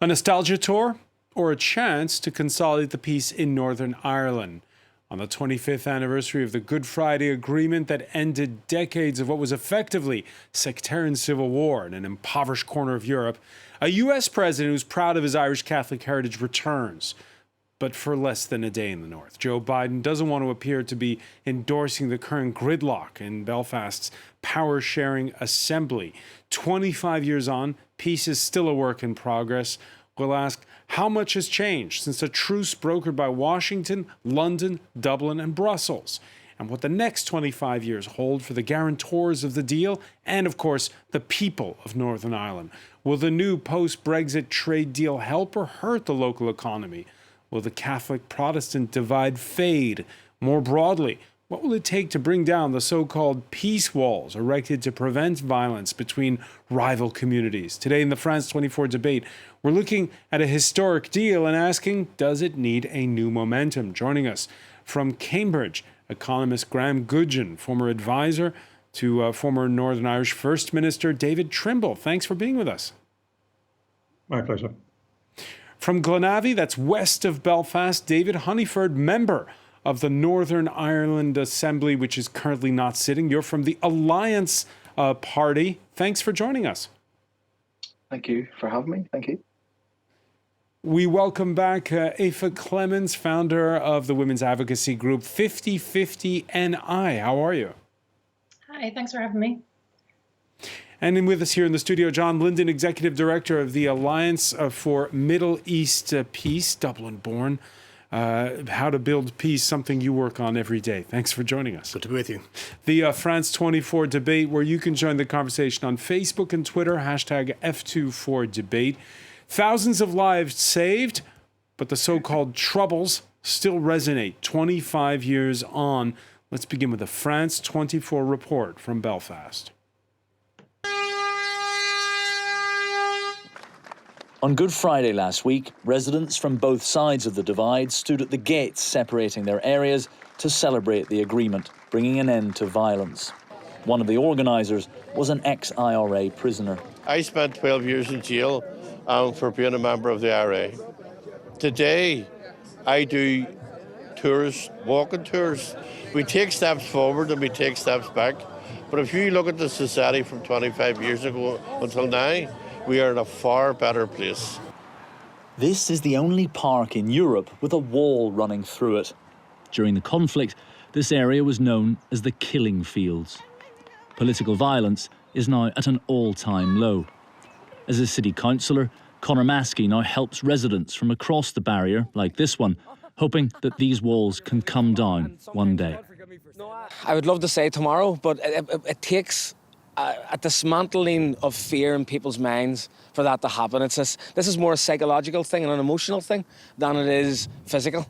A nostalgia tour or a chance to consolidate the peace in Northern Ireland? On the 25th anniversary of the Good Friday Agreement that ended decades of what was effectively sectarian civil war in an impoverished corner of Europe, a US president who's proud of his Irish Catholic heritage returns, but for less than a day in the north. Joe Biden doesn't want to appear to be endorsing the current gridlock in Belfast's power-sharing assembly. 25 years on, peace is still a work in progress. We'll ask how much has changed since a truce brokered by Washington, London, Dublin, and Brussels, and what the next 25 years hold for the guarantors of the deal and, of course, the people of Northern Ireland. Will the new post-Brexit trade deal help or hurt the local economy? Will the Catholic-Protestant divide fade? More broadly, what will it take to bring down the so-called peace walls erected to prevent violence between rival communities? Today in the France 24 debate, we're looking at a historic deal and asking, does it need a new momentum? Joining us from Cambridge, economist Graham Gudgeon, former advisor to former Northern Irish First Minister David Trimble. Thanks for being with us. My pleasure. From Glenavi, that's west of Belfast, David Honeyford, member of the Northern Ireland Assembly, which is currently not sitting. You're from the Alliance Party. Thanks for joining us. Thank you for having me. Thank you. We welcome back Aoife Clemens, founder of the women's advocacy group 50/50 NI. How are you? Hi, thanks for having me. And with us here in the studio, John Linden, Executive Director of the Alliance for Middle East Peace, Dublin-born. How to build peace, something you work on every day. Thanks for joining us. Good to be with you. The France 24 debate, where you can join the conversation on Facebook and Twitter, hashtag F24debate. Thousands of lives saved, but the so-called troubles still resonate 25 years on. Let's begin with the France 24 report from Belfast. On Good Friday last week, residents from both sides of the divide stood at the gates separating their areas to celebrate the agreement, bringing an end to violence. One of the organisers was an ex-IRA prisoner. I spent 12 years in jail for being a member of the IRA. Today, I do tours, walking tours. We take steps forward and we take steps back. But if you look at the society from 25 years ago until now, we are in a far better place. This is the only park in Europe with a wall running through it. During the conflict, this area was known as the killing fields. Political violence is now at an all-time low. As a city councillor, Conor Maskey now helps residents from across the barrier, like this one, hoping that these walls can come down one day. I would love to say tomorrow, but it takes a dismantling of fear in people's minds for that to happen. This is more a psychological thing and an emotional thing than it is physical.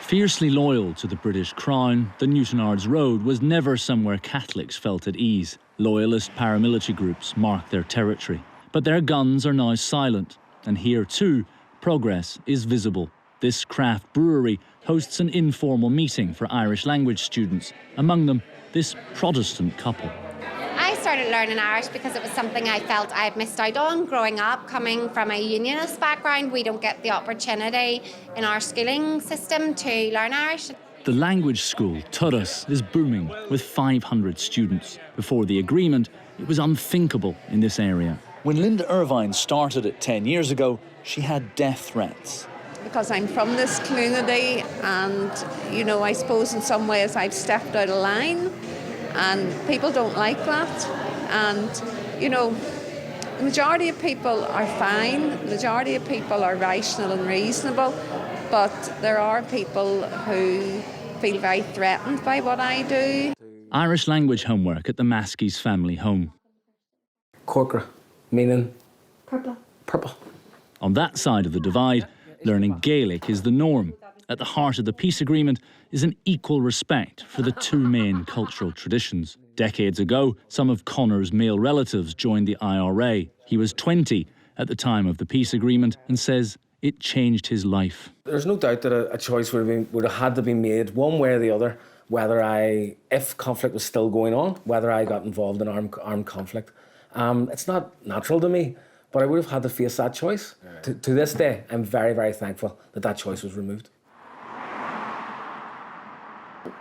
Fiercely loyal to the British Crown, the Newtownards Road was never somewhere Catholics felt at ease. Loyalist paramilitary groups marked their territory. But their guns are now silent, and here too, progress is visible. This craft brewery hosts an informal meeting for Irish language students, among them this Protestant couple. I started learning Irish because it was something I felt I had missed out on growing up. Coming from a unionist background, we don't get the opportunity in our schooling system to learn Irish. The language school, Turas, is booming with 500 students. Before the agreement, it was unthinkable in this area. When Linda Irvine started it 10 years ago, she had death threats. Because I'm from this community and, I suppose in some ways I've stepped out of line. And people don't like that. And, the majority of people are fine. The majority of people are rational and reasonable. But there are people who feel very threatened by what I do. Irish language homework at the Maskey's family home. Corcra, meaning? Purple. Purple. On that side of the divide, learning Gaelic is the norm. At the heart of the peace agreement is an equal respect for the two main cultural traditions. Decades ago, some of Conor's male relatives joined the IRA. He was 20 at the time of the peace agreement and says it changed his life. There's no doubt that a choice would have had to be made one way or the other, if conflict was still going on, whether I got involved in armed conflict. It's not natural to me, but I would have had to face that choice. To this day, I'm very, very thankful that that choice was removed.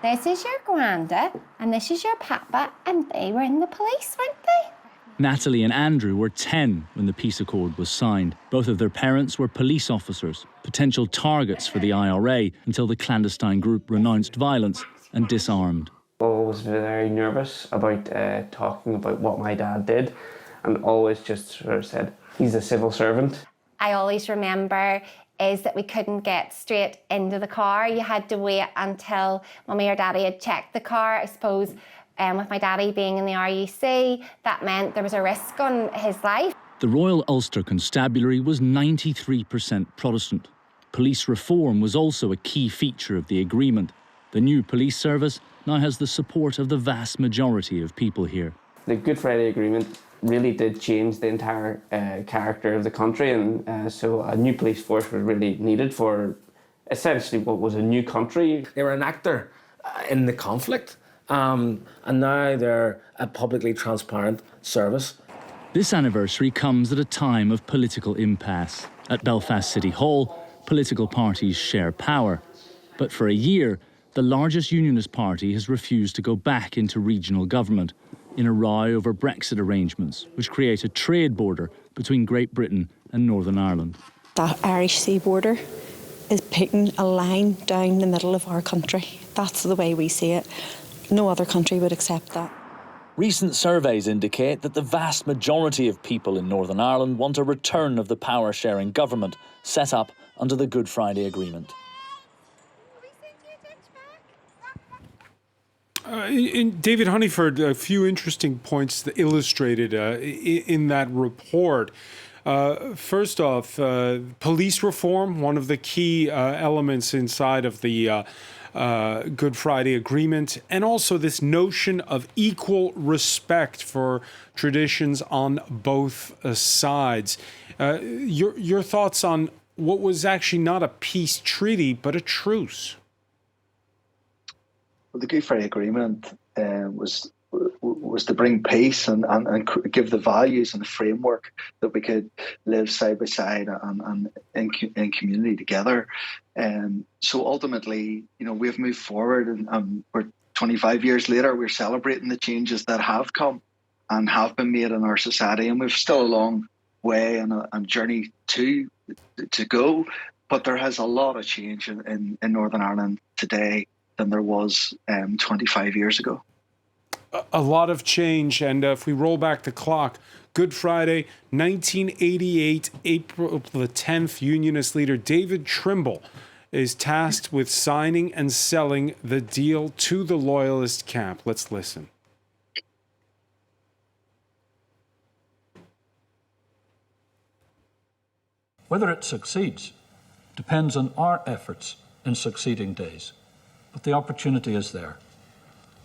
This is your granda and this is your papa, and they were in the police, weren't they? Natalie and Andrew were 10 when the peace accord was signed. Both of their parents were police officers, potential targets for the IRA until the clandestine group renounced violence and disarmed. I was very nervous about talking about what my dad did, and always just sort of said, he's a civil servant. I always remember is that we couldn't get straight into the car. You had to wait until Mummy or Daddy had checked the car. I suppose with my daddy being in the RUC, that meant there was a risk on his life. The Royal Ulster Constabulary was 93% Protestant. Police reform was also a key feature of the agreement. The new police service now has the support of the vast majority of people here. The Good Friday Agreement really did change the entire character of the country, and so a new police force was really needed for essentially what was a new country. They were an actor in the conflict, and now they're a publicly transparent service. This anniversary comes at a time of political impasse. At Belfast City Hall, political parties share power. But for a year, the largest unionist party has refused to go back into regional government in a row over Brexit arrangements, which create a trade border between Great Britain and Northern Ireland. That Irish Sea border is putting a line down the middle of our country. That's the way we see it. No other country would accept that. Recent surveys indicate that the vast majority of people in Northern Ireland want a return of the power-sharing government set up under the Good Friday Agreement. David Honeyford, a few interesting points illustrated in that report. First off, police reform, one of the key elements inside of the Good Friday Agreement, and also this notion of equal respect for traditions on both sides. Your thoughts on what was actually not a peace treaty, but a truce? Well, the Good Friday Agreement was to bring peace and give the values and the framework that we could live side by side and in community together. So ultimately, we've moved forward, and we're 25 years later, we're celebrating the changes that have come and have been made in our society, and we've still a long way and a journey to go. But there has a lot of change in Northern Ireland today than there was 25 years ago. A lot of change, and if we roll back the clock, Good Friday, 1988, April the 10th, Unionist leader David Trimble is tasked with signing and selling the deal to the Loyalist camp. Let's listen. Whether it succeeds depends on our efforts in succeeding days, but the opportunity is there.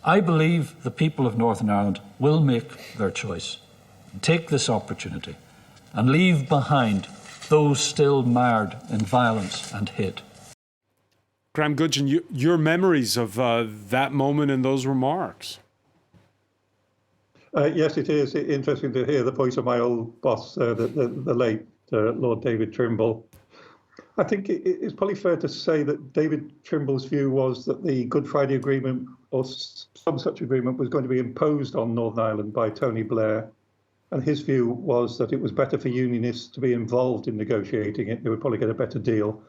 I believe the people of Northern Ireland will make their choice, take this opportunity, and leave behind those still marred in violence and hate. Graham Gudgeon, your memories of that moment and those remarks. Yes, it is interesting to hear the voice of my old boss, the late Lord David Trimble. I think it's probably fair to say that David Trimble's view was that the Good Friday Agreement, or some such agreement, was going to be imposed on Northern Ireland by Tony Blair. And his view was that it was better for unionists to be involved in negotiating it. They would probably get a better deal,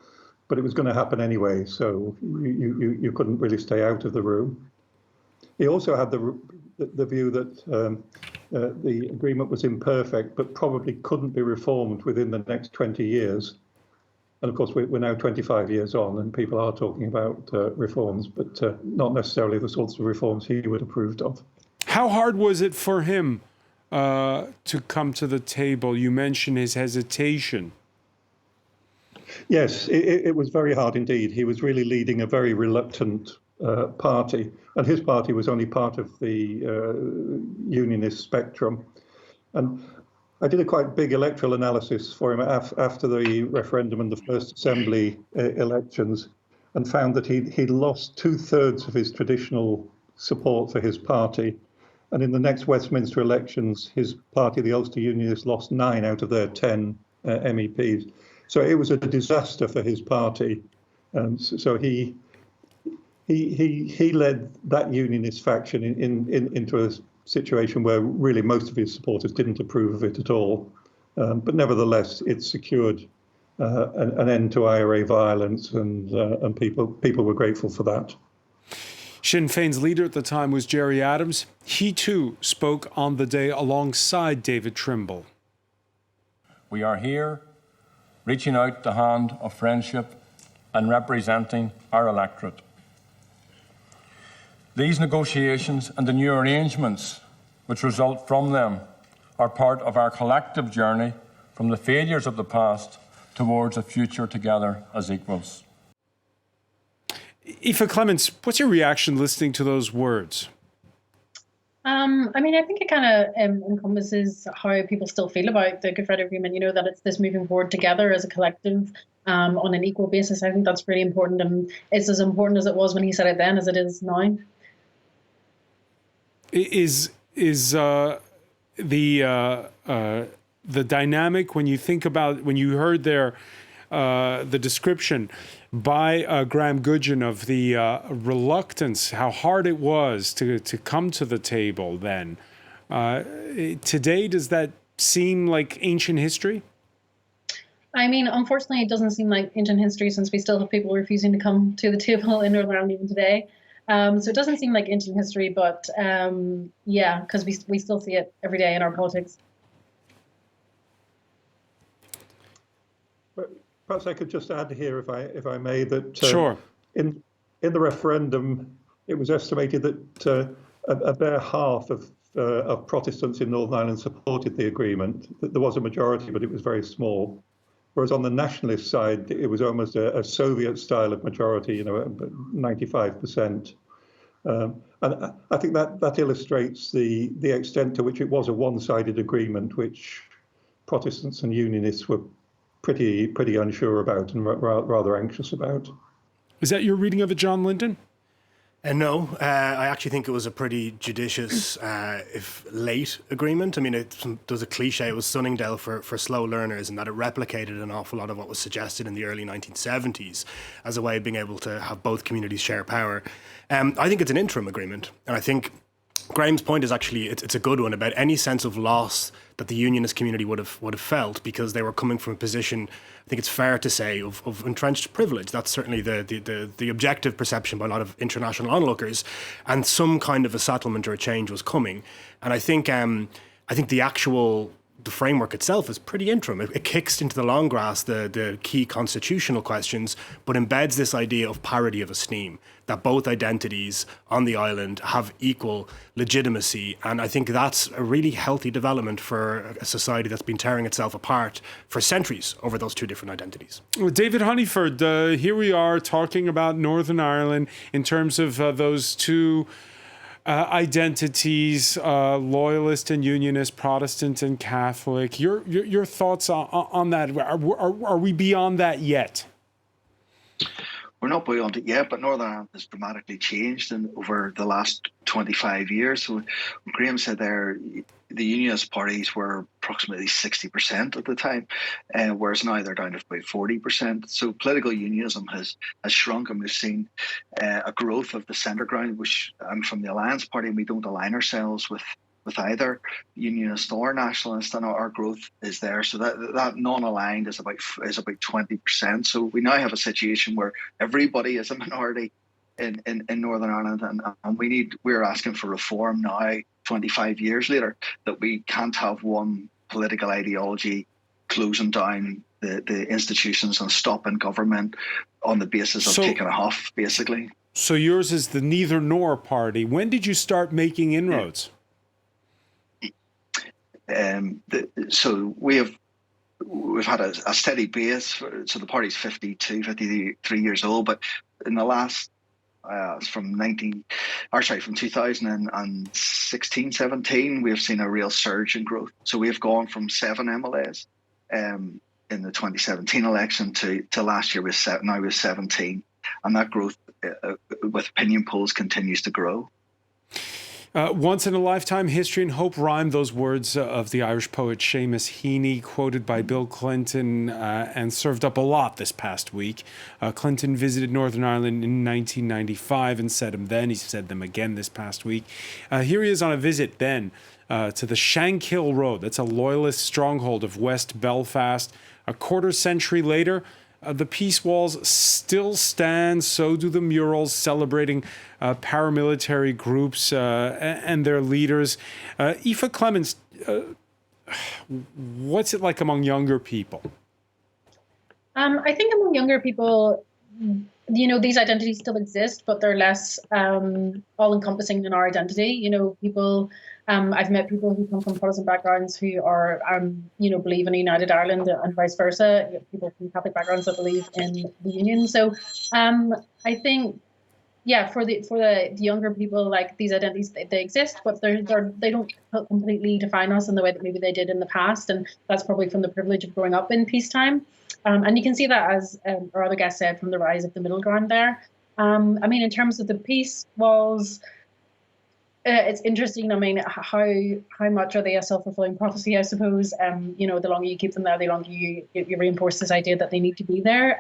but it was going to happen anyway, so you couldn't really stay out of the room. He also had the view that the agreement was imperfect, but probably couldn't be reformed within the next 20 years. And of course, we're now 25 years on, and people are talking about reforms, but not necessarily the sorts of reforms he would have approved of. How hard was it for him to come to the table? You mentioned his hesitation. Yes, it was very hard indeed. He was really leading a very reluctant party, and his party was only part of the unionist spectrum. And I did a quite big electoral analysis for him after the referendum and the first assembly elections, and found that he'd lost 2/3 of his traditional support for his party, And in the next Westminster elections, his party, the Ulster Unionists, lost 9 out of their 10 MEPs. So it was a disaster for his party. So he led that unionist faction into a situation where really most of his supporters didn't approve of it at all. But nevertheless, it secured an end to IRA violence, and people were grateful for that. Sinn Féin's leader at the time was Gerry Adams. He too spoke on the day alongside David Trimble. We are here reaching out the hand of friendship and representing our electorate. These negotiations and the new arrangements which result from them are part of our collective journey from the failures of the past towards a future together as equals. Aoife Clements, what's your reaction listening to those words? I mean, I think it kind of encompasses how people still feel about the Good Friday Agreement, you know, that it's this moving forward together as a collective on an equal basis. I think that's really important, and it's as important as it was when he said it then as it is now. Is the dynamic when you think about, when you heard there the description by Graham Gudgeon of the reluctance, how hard it was to come to the table then. Today, does that seem like ancient history? I mean, unfortunately, it doesn't seem like ancient history, since we still have people refusing to come to the table in Northern Ireland even today. So it doesn't seem like ancient history, but yeah, because we still see it every day in our politics. Perhaps I could just add here, if I may, that sure. In the referendum, it was estimated that a bare half of Protestants in Northern Ireland supported the agreement. There was a majority, but it was very small. Whereas on the nationalist side, it was almost a Soviet style of majority, 95%. And I think that illustrates the extent to which it was a one-sided agreement, which Protestants and Unionists were pretty unsure about and rather anxious about. Is that your reading of it, John Linden? No, I actually think it was a pretty judicious, if late, agreement. I mean, there's a cliche, it was Sunningdale for slow learners, and that it replicated an awful lot of what was suggested in the early 1970s as a way of being able to have both communities share power. I think it's an interim agreement, and I think Graham's point is actually, it's a good one about any sense of loss that the unionist community would have felt, because they were coming from a position, I think it's fair to say, of entrenched privilege. That's certainly the objective perception by a lot of international onlookers, and some kind of a settlement or a change was coming. And I think the framework itself is pretty interim. It kicks into the long grass the key constitutional questions, but embeds this idea of parity of esteem, that both identities on the island have equal legitimacy. And I think that's a really healthy development for a society that's been tearing itself apart for centuries over those two different identities. Well, David Honeyford, here we are talking about Northern Ireland in terms of those two identities, loyalist and unionist, Protestant and Catholic. Your thoughts on that? Are we beyond that yet? We're not beyond it yet, but Northern Ireland has dramatically changed over the last 25 years. So Graham said there, the unionist parties were approximately 60% at the time, whereas now they're down to about 40%. So political unionism has shrunk, and we've seen a growth of the centre ground, which I'm from the Alliance Party, and we don't align ourselves with either unionist or nationalist, and our growth is there. So that non-aligned is about 20%. So we now have a situation where everybody is a minority in Northern Ireland, and we're asking for reform now, 25 years later, that we can't have one political ideology closing down the institutions and stopping government on the basis of taking a huff, basically. So yours is the neither nor party. When did you start making inroads? So we've had a steady base. So the party's 53 years old, but in the last from 2016-17, we have seen a real surge in growth. So we have gone from 7 MLAs in the 2017 election to last year now with 17, and that growth with opinion polls continues to grow. Once-in-a-lifetime history and hope rhyme, those words of the Irish poet Seamus Heaney, quoted by Bill Clinton and served up a lot this past week. Clinton visited Northern Ireland in 1995 and said them then. He said them again this past week. Here he is on a visit then to the Shankill Road. That's a loyalist stronghold of West Belfast. A quarter century later, the peace walls still stand, so do the murals celebrating paramilitary groups and their leaders. Aoife Clements, what's it like among younger people? I think among younger people, these identities still exist, but they're less all-encompassing in our identity. People, I've met people who come from Protestant backgrounds who are, believe in a united Ireland and vice versa. People from Catholic backgrounds that believe in the union. So I think, for the younger people, like these identities, they exist, but they don't completely define us in the way that maybe they did in the past, and that's probably from the privilege of growing up in peacetime. And you can see that, as our other guest said, from the rise of the middle ground there. In terms of the peace walls, it's interesting. How much are they a self-fulfilling prophecy? I suppose. The longer you keep them there, the longer you reinforce this idea that they need to be there.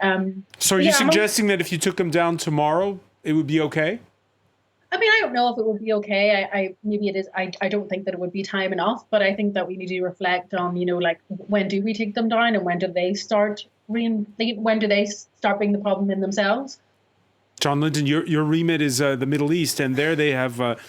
So are you suggesting that if you took them down tomorrow, it would be okay? I don't know if it would be okay. Maybe it is. I don't think that it would be time enough, but I think that we need to reflect on, when do we take them down and when do they start being the problem in themselves? John Linton, your remit is the Middle East, and there they have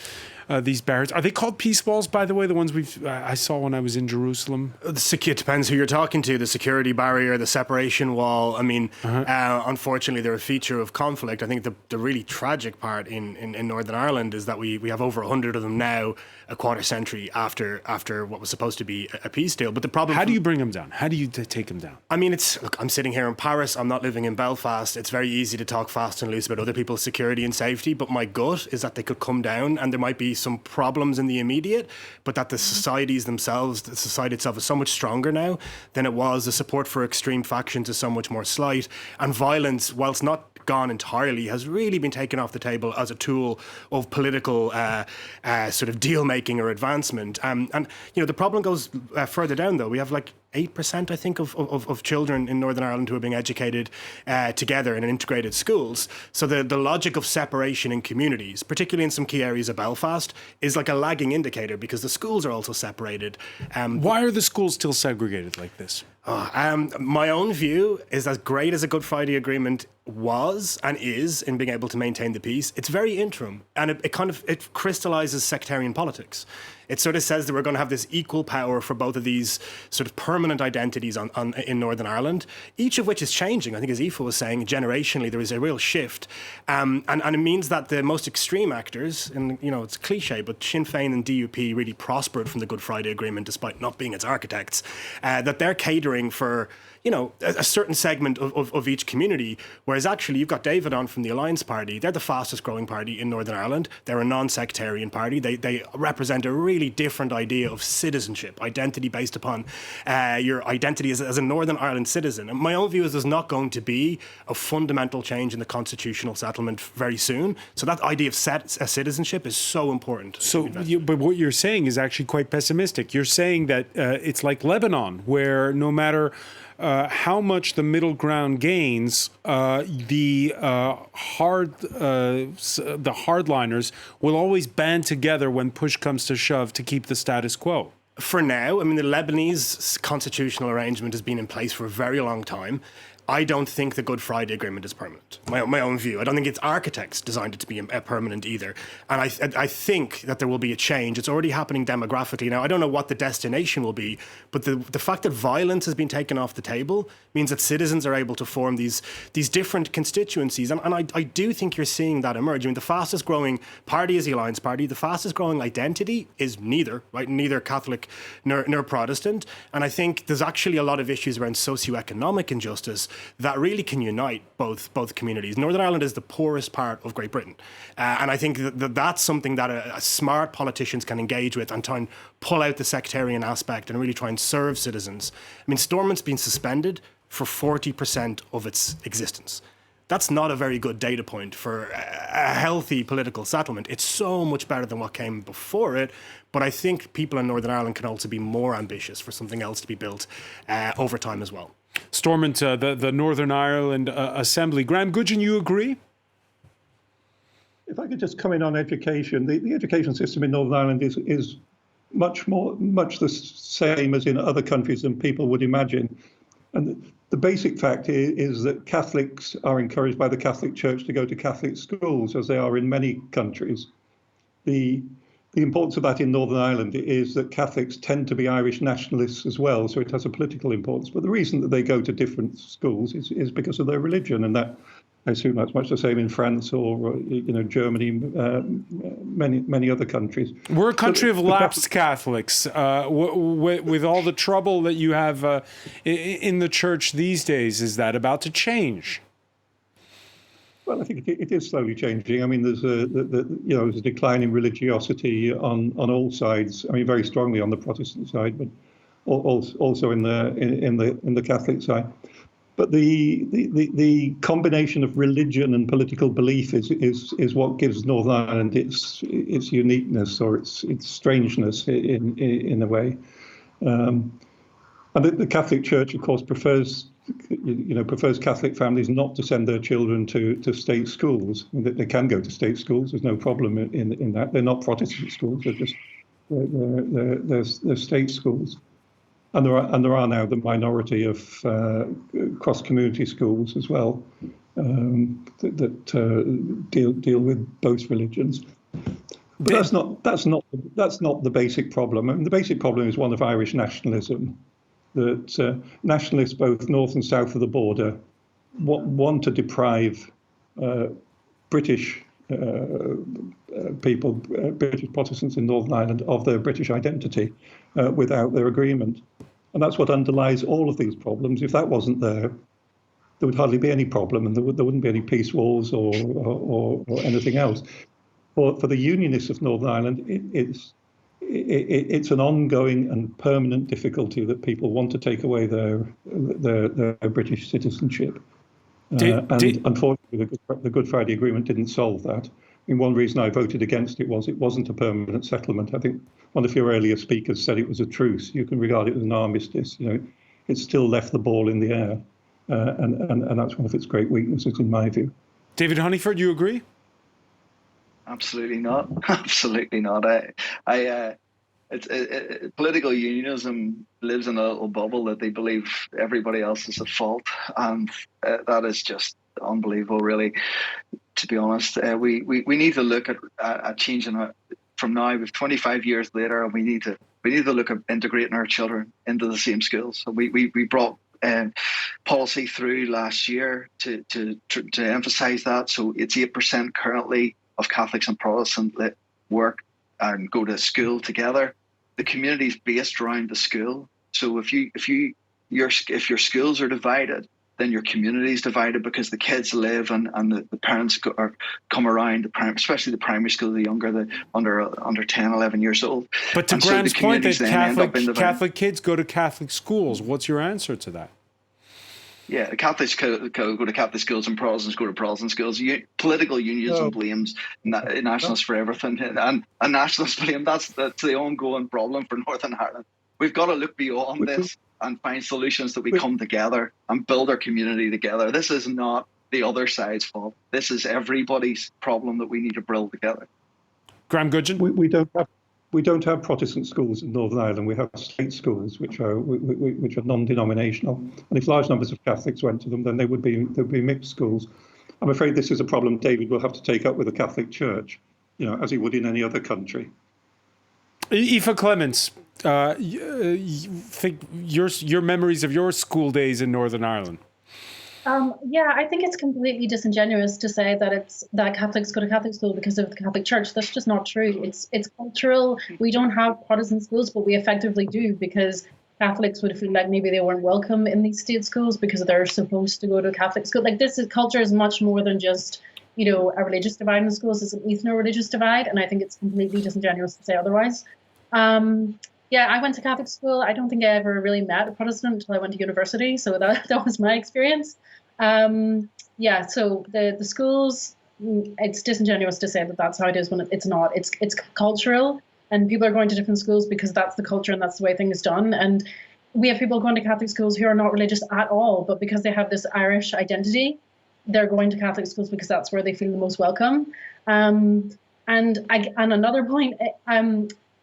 these barriers. Are they called peace walls, by the way? The ones I saw when I was in Jerusalem? It depends who you're talking to. The security barrier, the separation wall. Unfortunately, they're a feature of conflict. I think the really tragic part in Northern Ireland is that we have over 100 of them now, a quarter century after what was supposed to be a peace deal. But the problem... How do you bring them down? How do you take them down? I'm sitting here in Paris. I'm not living in Belfast. It's very easy to talk fast and loose about other people's security and safety, but my gut is that they could come down and there might be some problems in the immediate, but that the society itself is so much stronger now than it was. The support for extreme factions is so much more slight, and violence, whilst not gone entirely, has really been taken off the table as a tool of political sort of deal making or advancement. The problem goes further down though. We have 8%, I think, of children in Northern Ireland who are being educated together in integrated schools. So the logic of separation in communities, particularly in some key areas of Belfast, is like a lagging indicator because the schools are also separated. Why are the schools still segregated like this? My own view is, as great as a Good Friday Agreement was and is in being able to maintain the peace, it's very interim, and it crystallizes sectarian politics. It sort of says that we're going to have this equal power for both of these sort of permanent identities in Northern Ireland, each of which is changing. I think, as Aoife was saying, generationally there is a real shift, and it means that the most extreme actors, and it's a cliche, but Sinn Féin and DUP really prospered from the Good Friday Agreement despite not being its architects, that they're catering for a certain segment of each community, whereas actually you've got David on from the Alliance Party. They're the fastest growing party in Northern Ireland. They're a non-sectarian party. They represent a really different idea of citizenship, identity based upon your identity as a Northern Ireland citizen. And my own view is there's not going to be a fundamental change in the constitutional settlement very soon. So that idea of citizenship is so important. But what you're saying is actually quite pessimistic. You're saying that it's like Lebanon, where no matter how much the middle ground gains, the hardliners will always band together when push comes to shove to keep the status quo. For now, the Lebanese constitutional arrangement has been in place for a very long time. I don't think the Good Friday Agreement is permanent. My own view. I don't think its architects designed it to be permanent either. And I think that there will be a change. It's already happening demographically. Now, I don't know what the destination will be, but the fact that violence has been taken off the table means that citizens are able to form these different constituencies. And I do think you're seeing that emerge. The fastest growing party is the Alliance Party. The fastest growing identity is neither Catholic nor Protestant. And I think there's actually a lot of issues around socioeconomic injustice that really can unite both communities. Northern Ireland is the poorest part of Great Britain. And I think that's something that smart politicians can engage with and try and pull out the sectarian aspect and really try and serve citizens. Stormont's been suspended for 40% of its existence. that's not a very good data point for a healthy political settlement. It's so much better than what came before it, but I think people in Northern Ireland can also be more ambitious for something else to be built over time as well. Stormont, the Northern Ireland Assembly. Graham Gudgeon, you agree? If I could just come in on education, the education system in Northern Ireland is much the same as in other countries than people would imagine. And the basic fact is that Catholics are encouraged by the Catholic Church to go to Catholic schools, as they are in many countries. The importance of that in Northern Ireland is that Catholics tend to be Irish nationalists as well, so it has a political importance. But the reason that they go to different schools is because of their religion, and that I assume that's much the same in France or Germany, many other countries. We're a country of lapsed Catholics. With all the trouble that you have in the church these days, is that about to change? Well, I think it is slowly changing. I mean, there's a decline in religiosity on all sides. I mean, very strongly on the Protestant side, but also in the Catholic side. But the combination of religion and political belief is what gives Northern Ireland its uniqueness or its strangeness in a way. And the Catholic Church, of course, prefers Catholic families not to send their children to state schools. They can go to state schools. There's no problem in that. They're not Protestant schools. They're state schools. And there are now the minority of cross-community schools as well that deal with both religions. But that's not the basic problem. I mean, the basic problem is one of Irish nationalism. That nationalists, both north and south of the border, want to deprive British people, British Protestants in Northern Ireland, of their British identity without their agreement. And that's what underlies all of these problems. If that wasn't there would hardly be any problem, and there wouldn't be any peace walls or anything else. For the unionists of Northern Ireland, it's an ongoing and permanent difficulty that people want to take away their British citizenship. Unfortunately, the Good Friday Agreement didn't solve that. I mean, one reason I voted against it was it wasn't a permanent settlement. I think one of your earlier speakers said it was a truce. You can regard it as an armistice. It still left the ball in the air, and that's one of its great weaknesses, in my view. David Honeyford, you agree? Absolutely not. Absolutely not. Political unionism lives in a little bubble that they believe everybody else is at fault, and that is just unbelievable, really. To be honest, we need to look at changing from now. With 25 years later, and we need to look at integrating our children into the same schools. So we brought policy through last year to emphasise that. So it's 8% currently of Catholics and Protestants that work and go to school together. The community is based around the school. So if your schools are divided, then your community is divided, because the kids live and the parents come around, especially the primary school, the younger, the under 10, 11 years old. But to Graham's point that Catholic kids go to Catholic schools, what's your answer to that? Yeah, Catholics go to Catholic schools and Protestants go to Protestant schools. Political unionism blames nationalists for everything, and nationalists blame that's the ongoing problem for Northern Ireland. We've got to look beyond this and find solutions that we come together and build our community together. This is not the other side's fault. This is everybody's problem that we need to build together. Graham Gudgeon? We don't have Protestant schools in Northern Ireland. We have state schools, which are non-denominational. And if large numbers of Catholics went to them, then there'd be mixed schools. I'm afraid this is a problem David will have to take up with the Catholic Church, as he would in any other country. Aoife Clements, think your memories of your school days in Northern Ireland. Yeah, I think it's completely disingenuous to say that Catholics go to Catholic school because of the Catholic Church. That's just not true. It's cultural. We don't have Protestant schools, but we effectively do, because Catholics would feel like maybe they weren't welcome in these state schools because they're supposed to go to a Catholic school. Like, culture is much more than just a religious divide in the schools. It's an ethno-religious divide, and I think it's completely disingenuous to say otherwise. Yeah, I went to Catholic school. I don't think I ever really met a Protestant until I went to university, so that was my experience. Yeah, so the schools, it's disingenuous to say that that's how it is when it's not. It's cultural, and people are going to different schools because that's the culture and that's the way things done. And we have people going to Catholic schools who are not religious at all, but because they have this Irish identity, they're going to Catholic schools because that's where they feel the most welcome. And another point,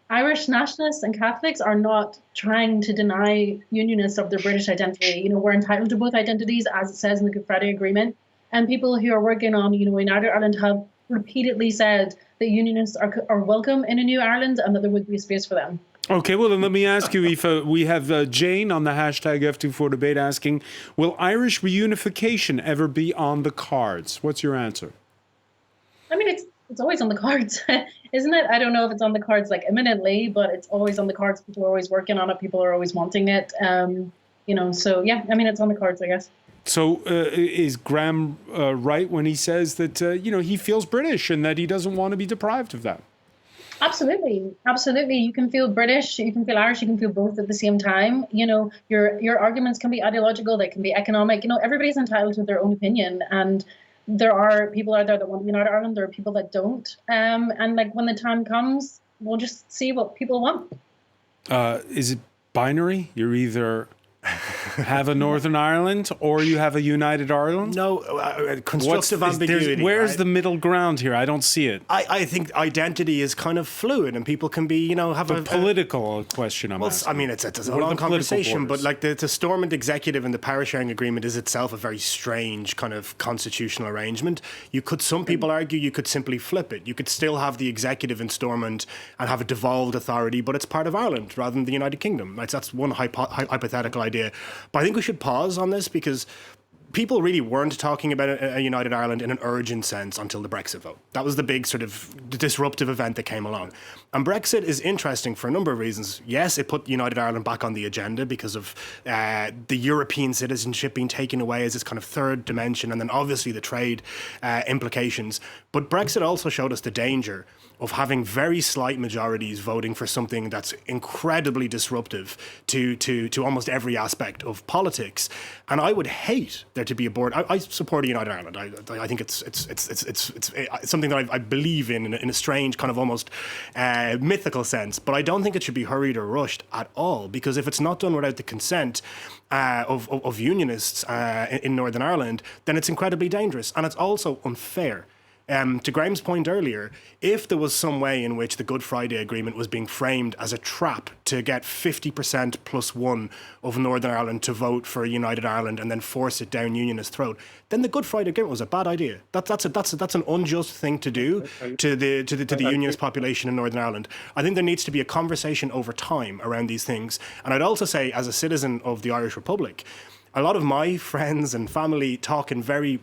Irish nationalists and Catholics are not trying to deny Unionists of their British identity. You know, we're entitled to both identities, as it says in the Good Friday Agreement. And people who are working on, United Ireland have repeatedly said that Unionists are welcome in a new Ireland and that there would be a space for them. Okay, well, then let me ask you, Aoife, we have Jane on the hashtag F24Debate asking, will Irish reunification ever be on the cards? What's your answer? I mean, it's always on the cards, isn't it? I don't know if it's on the cards like imminently, but it's always on the cards. People are always working on it. People are always wanting it. So yeah, I mean, it's on the cards, I guess. So is Graham right when he says that, he feels British and that he doesn't want to be deprived of that? Absolutely. You can feel British, you can feel Irish, you can feel both at the same time. Your arguments can be ideological, they can be economic. Everybody's entitled to their own opinion, and there are people out there that want to unite Ireland. There are people that don't. And like when the time comes, we'll just see what people want. Is it binary? You're either have a Northern Ireland or you have a united Ireland? No, constructive ambiguity. Where's right? the middle ground here? I don't see it. I think identity is kind of fluid, and people can be, have a political question. Asking. I mean, it's a long conversation, but like the Stormont executive and the power sharing agreement is itself a very strange kind of constitutional arrangement. Some people argue you could simply flip it. You could still have the executive in Stormont and have a devolved authority, but it's part of Ireland rather than the United Kingdom. That's one hypothetical idea. But I think we should pause on this because people really weren't talking about a united Ireland in an urgent sense until the Brexit vote. That was the big sort of disruptive event that came along. And Brexit is interesting for a number of reasons. Yes, it put United Ireland back on the agenda because of the European citizenship being taken away as this kind of third dimension, and then obviously the trade implications. But Brexit also showed us the danger of having very slight majorities voting for something that's incredibly disruptive to almost every aspect of politics. And I would hate there to be a board. I support a United Ireland. I think it's something that I believe in a strange kind of almost mythical sense. But I don't think it should be hurried or rushed at all, because if it's not done without the consent of unionists in Northern Ireland, then it's incredibly dangerous, and it's also unfair. To Graham's point earlier, if there was some way in which the Good Friday Agreement was being framed as a trap to get 50% plus one of Northern Ireland to vote for a united Ireland and then force it down Unionist throat, then the Good Friday Agreement was a bad idea. That's an unjust thing to do to the Unionist population in Northern Ireland. I think there needs to be a conversation over time around these things. And I'd also say, as a citizen of the Irish Republic, a lot of my friends and family talk in very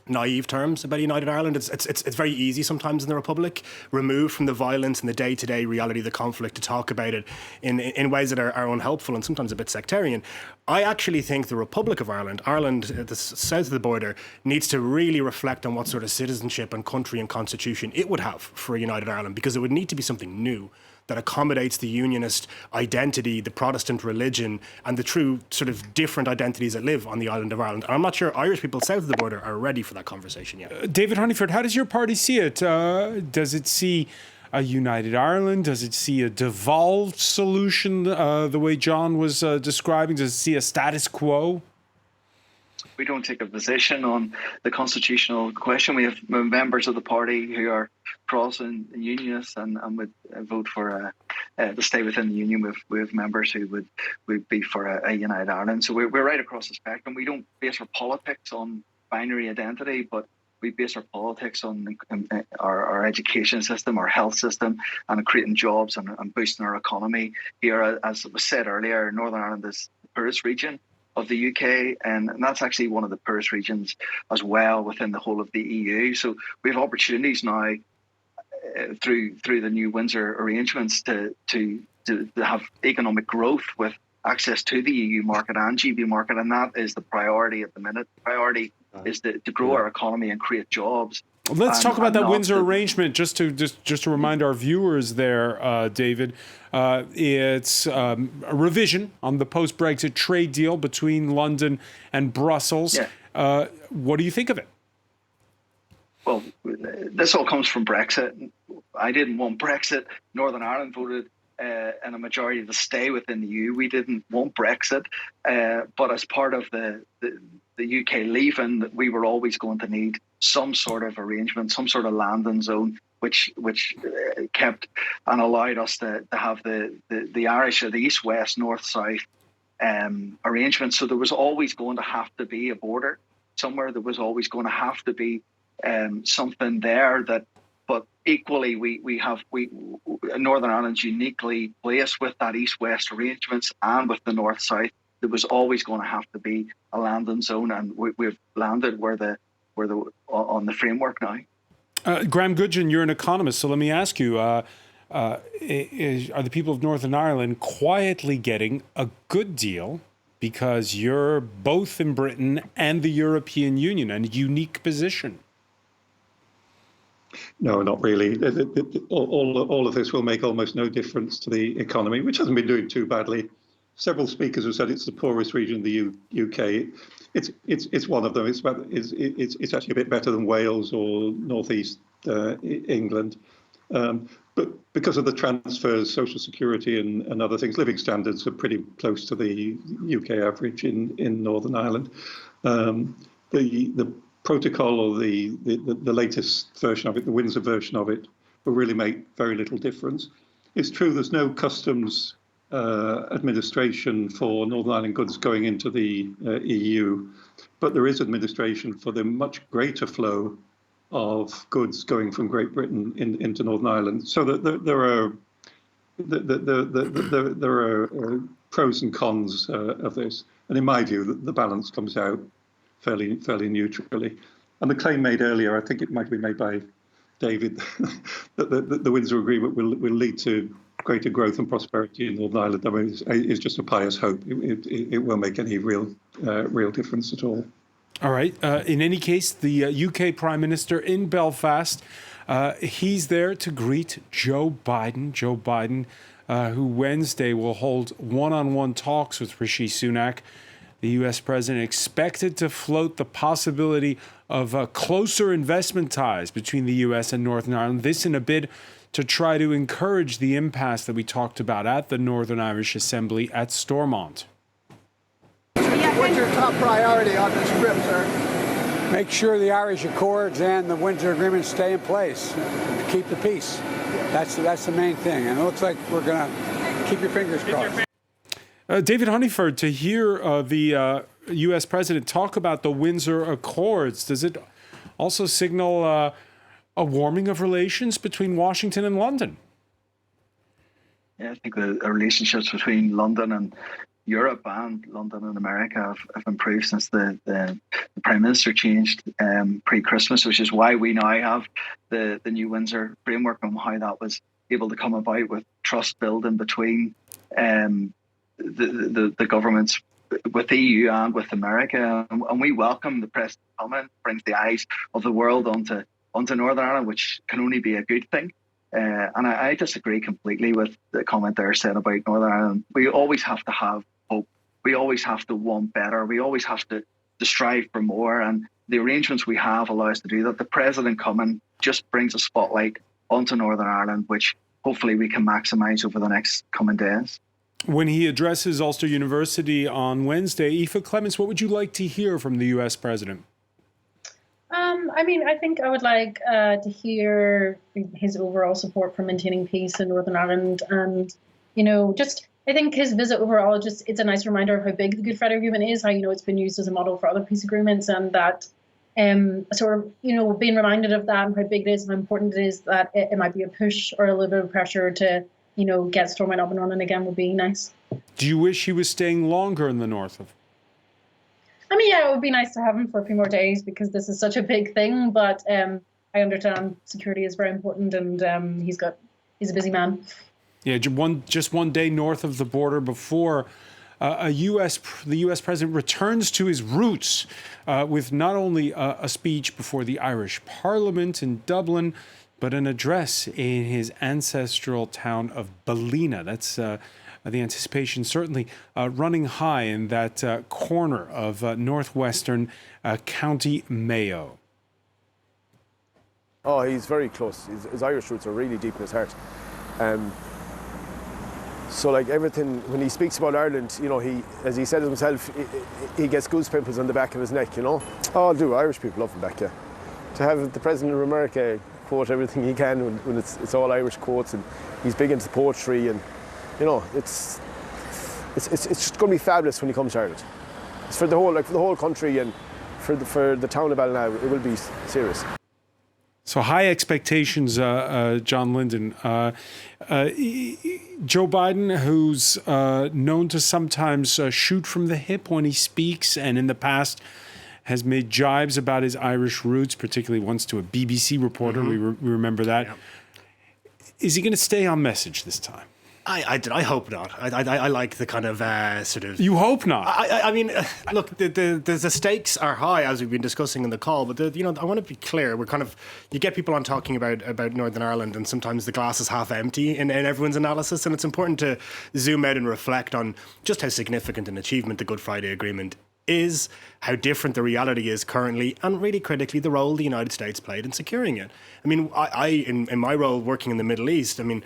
naive terms about United Ireland. It's very easy sometimes in the Republic, removed from the violence and the day-to-day reality of the conflict, to talk about it in ways that are unhelpful and sometimes a bit sectarian. I actually think the Republic of Ireland at the south of the border, needs to really reflect on what sort of citizenship and country and constitution it would have for a United Ireland, because it would need to be something new that accommodates the Unionist identity, the Protestant religion, and the true sort of different identities that live on the island of Ireland. And I'm not sure Irish people south of the border are ready for that conversation yet. David Honeyford, how does your party see it? Does it see a united Ireland? Does it see a devolved solution the way John was describing? Does it see a status quo? We don't take a position on the constitutional question. We have members of the party who are crossing unionists and would vote for to stay within the union. We have members who would be for a united Ireland. So we're right across the spectrum. We don't base our politics on binary identity, but we base our politics on our education system, our health system, and creating jobs and boosting our economy. Here, as was said earlier, Northern Ireland is the poorest region of the UK, and that's actually one of the poorest regions as well within the whole of the EU. So we have opportunities now through the new Windsor arrangements to have economic growth with access to the EU market and GB market, and that is the priority at the minute. The priority is to grow our economy and create jobs. Let's talk about that Windsor arrangement, just to remind our viewers there, David. It's a revision on the post-Brexit trade deal between London and Brussels. Yeah. What do you think of it? Well, this all comes from Brexit. I didn't want Brexit. Northern Ireland voted in a majority to stay within the EU. We didn't want Brexit, but as part of the UK leaving, we were always going to need some sort of arrangement, some sort of landing zone, which kept and allowed us to have the Irish or the east-west, north-south arrangement. So there was always going to have to be a border somewhere. There was always going to have to be something there that, but equally Northern Ireland's uniquely placed with that east-west arrangements and with the north-south. There was always going to have to be a landing zone, and we've landed on the framework now. Graham Goodgen, you're an economist, so let me ask you: are the people of Northern Ireland quietly getting a good deal because you're both in Britain and the European Union, and a unique position? No, not really. All of this will make almost no difference to the economy, which hasn't been doing too badly. Several speakers have said it's the poorest region of the UK. It's one of them. It's actually a bit better than Wales or northeast England. But because of the transfers, social security and other things, living standards are pretty close to the UK average in Northern Ireland. The protocol or the latest version of it, the Windsor version of it, will really make very little difference. It's true there's no customs administration for Northern Ireland goods going into the EU, but there is administration for the much greater flow of goods going from Great Britain into Northern Ireland. So that there are pros and cons of this, and in my view, the balance comes out fairly neutrally. And the claim made earlier, I think it might have been made by David, that the Windsor Agreement will lead to greater growth and prosperity in Northern Ireland. I mean, it's just a pious hope. It won't make any real difference at all. All right. In any case, the UK Prime Minister in Belfast, he's there to greet Joe Biden. Joe Biden, who Wednesday will hold one-on-one talks with Rishi Sunak. The U.S. president expected to float the possibility of closer investment ties between the U.S. and Northern Ireland. This in a bid to try to encourage the impasse that we talked about at the Northern Irish Assembly at Stormont. What's your top priority on this trip, sir? Make sure the Irish Accords and the Windsor Agreement stay in place. Keep the peace. That's the main thing. And it looks like we're going to keep your fingers crossed. David Honeyford, to hear the U.S. president talk about the Windsor Accords, does it also signal a warming of relations between Washington and London? Yeah, I think the relationships between London and Europe and London and America have improved since the Prime Minister changed pre-Christmas, which is why we now have the new Windsor framework and how that was able to come about with trust building between the governments with the EU and with America. And we welcome the President coming, brings the eyes of the world onto Northern Ireland, which can only be a good thing. And I disagree completely with the comment there said about Northern Ireland. We always have to have hope. We always have to want better. We always have to strive for more. And the arrangements we have allow us to do that. The President coming just brings a spotlight onto Northern Ireland, which hopefully we can maximise over the next coming days. When he addresses Ulster University on Wednesday, Aoife Clements, what would you like to hear from the U.S. president? I mean, I think I would like to hear his overall support for maintaining peace in Northern Ireland. And, I think his visit overall, it's a nice reminder of how big the Good Friday Agreement is, how, it's been used as a model for other peace agreements, and that sort of, being reminded of that and how big it is and how important it is, that it might be a push or a little bit of pressure to, get Stormont up and running again would be nice. Do you wish he was staying longer in the north of? I mean, yeah, it would be nice to have him for a few more days because this is such a big thing. But I understand security is very important, and he's a busy man. Yeah, just one day north of the border before the U.S. president returns to his roots with not only a speech before the Irish Parliament in Dublin, but an address in his ancestral town of Ballina. That's the anticipation certainly running high in that corner of northwestern County Mayo. Oh, he's very close. His Irish roots are really deep in his heart. So like everything, when he speaks about Ireland, you know, as he said himself, he gets goose pimples on the back of his neck, you know. Oh, Irish people love him back, yeah. To have the President of America quote everything he can when it's all Irish quotes, and he's big into poetry, and, you know, it's just going to be fabulous when he comes to Ireland. It's for the whole country, and for the town of Ballina, it will be serious. So high expectations, John Linden. Joe Biden, who's known to sometimes shoot from the hip when he speaks, and in the past has made jibes about his Irish roots, particularly once to a BBC reporter. Mm-hmm. We remember that. Yeah. Is he going to stay on message this time? I hope not. I like the kind of sort of... You hope not? I mean, look, the stakes are high, as we've been discussing in the call, but, I want to be clear. You get people on talking about Northern Ireland, and sometimes the glass is half empty in everyone's analysis, and it's important to zoom out and reflect on just how significant an achievement the Good Friday Agreement is, how different the reality is currently, and really critically, the role the United States played in securing it. I mean, in my role working in the Middle East, I mean,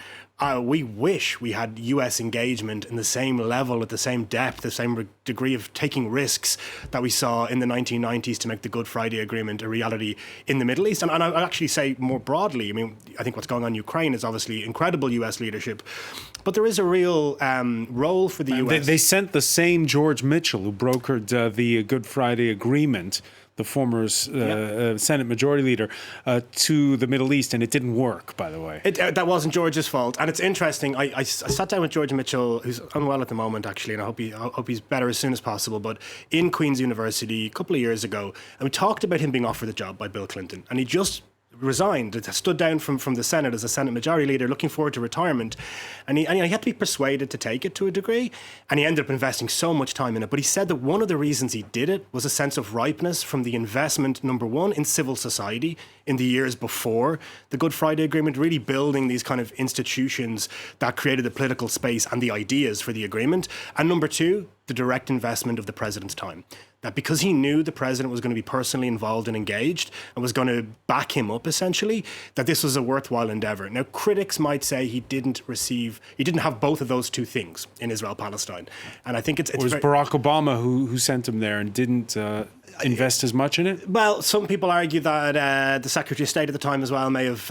we wish we had US engagement in the same level, at the same depth, the same degree of taking risks that we saw in the 1990s to make the Good Friday Agreement a reality in the Middle East. And I actually say more broadly, I mean, I think what's going on in Ukraine is obviously incredible US leadership, but there is a real role for the US. They sent the same George Mitchell, who brokered the Good Friday Agreement, the former Senate Majority Leader, to the Middle East, and it didn't work, by the way. That wasn't George's fault. And it's interesting, I sat down with George Mitchell, who's unwell at the moment, actually, and I hope he's better as soon as possible, but in Queen's University a couple of years ago, and we talked about him being offered the job by Bill Clinton, and he just resigned, stood down from the Senate as a Senate Majority Leader, looking forward to retirement, and he had to be persuaded to take it to a degree, and he ended up investing so much time in it. But he said that one of the reasons he did it was a sense of ripeness from the investment, number one, in civil society in the years before the Good Friday Agreement, really building these kind of institutions that created the political space and the ideas for the agreement, and number two, the direct investment of the president's time. That because he knew the president was going to be personally involved and engaged and was going to back him up, essentially, that this was a worthwhile endeavor. Now, critics might say he didn't have both of those two things in Israel-Palestine. And I think it was Barack Obama who sent him there and didn't invest as much in it? Well, some people argue that the Secretary of State at the time as well may have,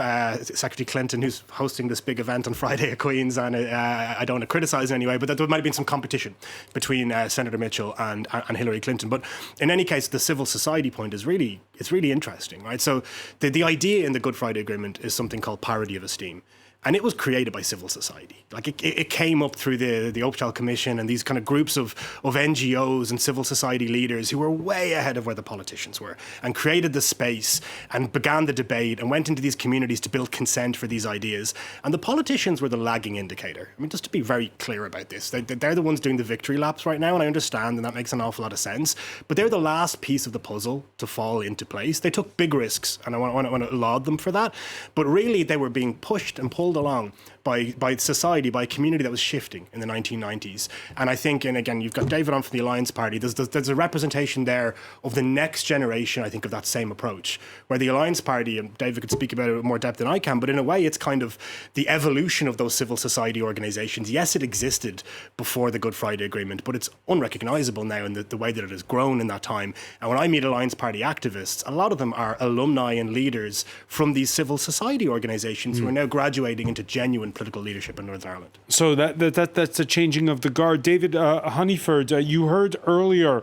Secretary Clinton, who's hosting this big event on Friday at Queen's, and I don't want to criticise in any way, but that there might have been some competition between Senator Mitchell and Hillary Clinton. But in any case, the civil society point is really interesting, right? So the idea in the Good Friday Agreement is something called parity of esteem. And it was created by civil society. Like it came up through the Oakdale Commission and these kind of groups of NGOs and civil society leaders who were way ahead of where the politicians were, and created the space and began the debate and went into these communities to build consent for these ideas. And the politicians were the lagging indicator. I mean, just to be very clear about this, they're the ones doing the victory laps right now, and I understand, and that makes an awful lot of sense. But they're the last piece of the puzzle to fall into place. They took big risks, and I want to laud them for that. But really, they were being pushed and pulled along by society, by a community that was shifting in the 1990s. And I think, and again, you've got David on from the Alliance Party, there's a representation there of the next generation, I think, of that same approach, where the Alliance Party, and David could speak about it with more depth than I can, but in a way it's kind of the evolution of those civil society organisations. Yes, it existed before the Good Friday Agreement, but it's unrecognisable now in the way that it has grown in that time. And when I meet Alliance Party activists, a lot of them are alumni and leaders from these civil society organisations who are now graduating into genuine political leadership in Northern Ireland. So that's a changing of the guard. David Honeyford, you heard earlier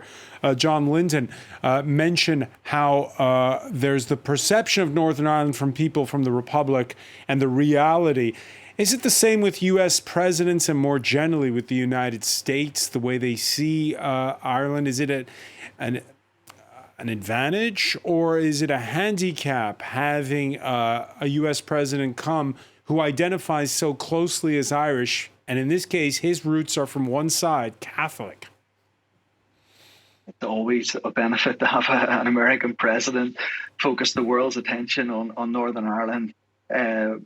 John Linden mention how there's the perception of Northern Ireland from people from the Republic and the reality. Is it the same with U.S. presidents and more generally with the United States, the way they see Ireland? Is it an advantage, or is it a handicap having a U.S. president come who identifies so closely as Irish, and in this case, his roots are from one side, Catholic? It's always a benefit to have an American president focus the world's attention on Northern Ireland. Well,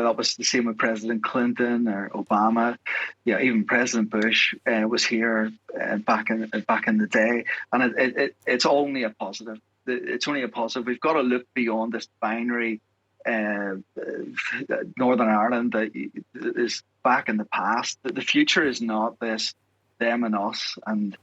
that was the same with President Clinton or Obama. Yeah, even President Bush was here back in the day, and it's only a positive. It's only a positive. We've got to look beyond this binary Northern Ireland that is back in the past. The future is not this them and us and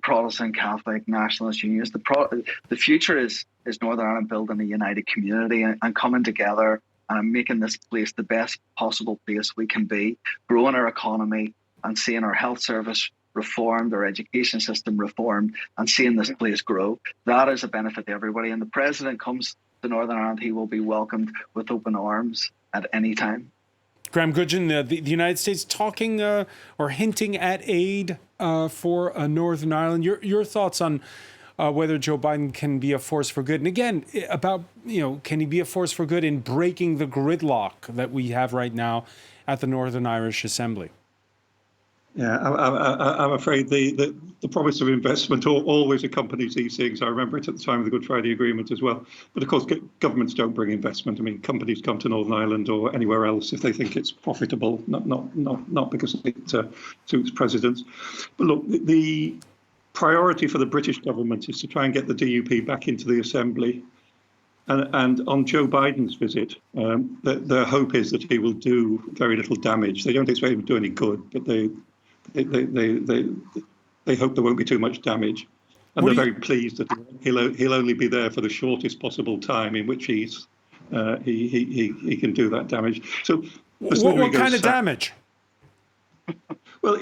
Protestant, Catholic, nationalist unions. The future is Northern Ireland building a united community and coming together and making this place the best possible place we can be, growing our economy and seeing our health service reformed, our education system reformed, and seeing this place grow. That is a benefit to everybody. And the President comes to Northern Ireland, he will be welcomed with open arms at any time. Graham Gudgeon, the United States talking or hinting at aid for Northern Ireland. Your thoughts on whether Joe Biden can be a force for good? And again, about, can he be a force for good in breaking the gridlock that we have right now at the Northern Irish Assembly? Yeah, I'm afraid the promise of investment always accompanies these things. I remember it at the time of the Good Friday Agreement as well. But of course, governments don't bring investment. I mean, companies come to Northern Ireland or anywhere else if they think it's profitable, not because it suits presidents. But look, the priority for the British government is to try and get the DUP back into the Assembly. And on Joe Biden's visit, their hope is that he will do very little damage. They don't expect him to do any good, but they hope there won't be too much damage, and they're very pleased that he'll only be there for the shortest possible time in which he can do that damage. So, what kind of damage? Well,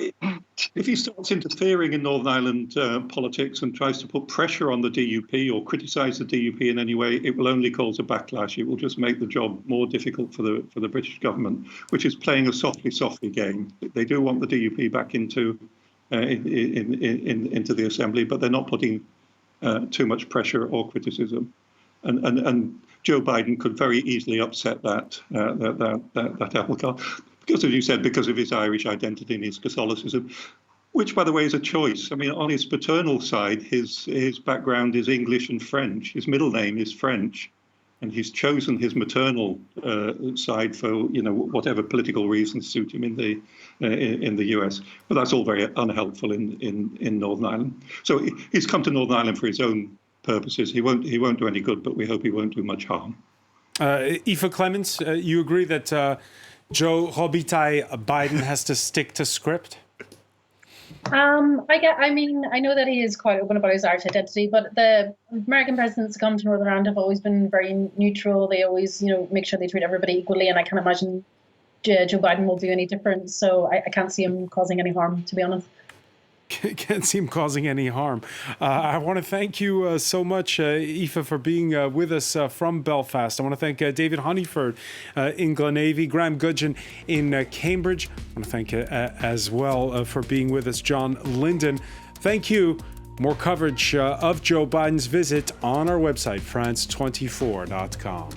if he starts interfering in Northern Ireland politics and tries to put pressure on the DUP or criticise the DUP in any way, it will only cause a backlash. It will just make the job more difficult for the British government, which is playing a softly game. They do want the DUP back into the Assembly, but they're not putting too much pressure or criticism. And Joe Biden could very easily upset that apple cart. Because, as you said, because of his Irish identity and his Catholicism, which, by the way, is a choice. I mean, on his paternal side, his background is English and French. His middle name is French, and he's chosen his maternal side for whatever political reasons suit him in the US. But that's all very unhelpful in Northern Ireland. So he's come to Northern Ireland for his own purposes. He won't do any good, but we hope he won't do much harm. Aoife Clements, you agree that Joe Robitaille Biden has to stick to script? I know that he is quite open about his Irish identity, but the American presidents who come to Northern Ireland have always been very neutral. They always, make sure they treat everybody equally, and I can't imagine Joe Biden will do any different. So I can't see him causing any harm, to be honest. Can't see him causing any harm. I want to thank you so much, Aoife, for being with us from Belfast. I want to thank David Honeyford in Glenavy, Graham Gudgeon in Cambridge. I want to thank you as well for being with us, John Linden. Thank you. More coverage of Joe Biden's visit on our website, france24.com.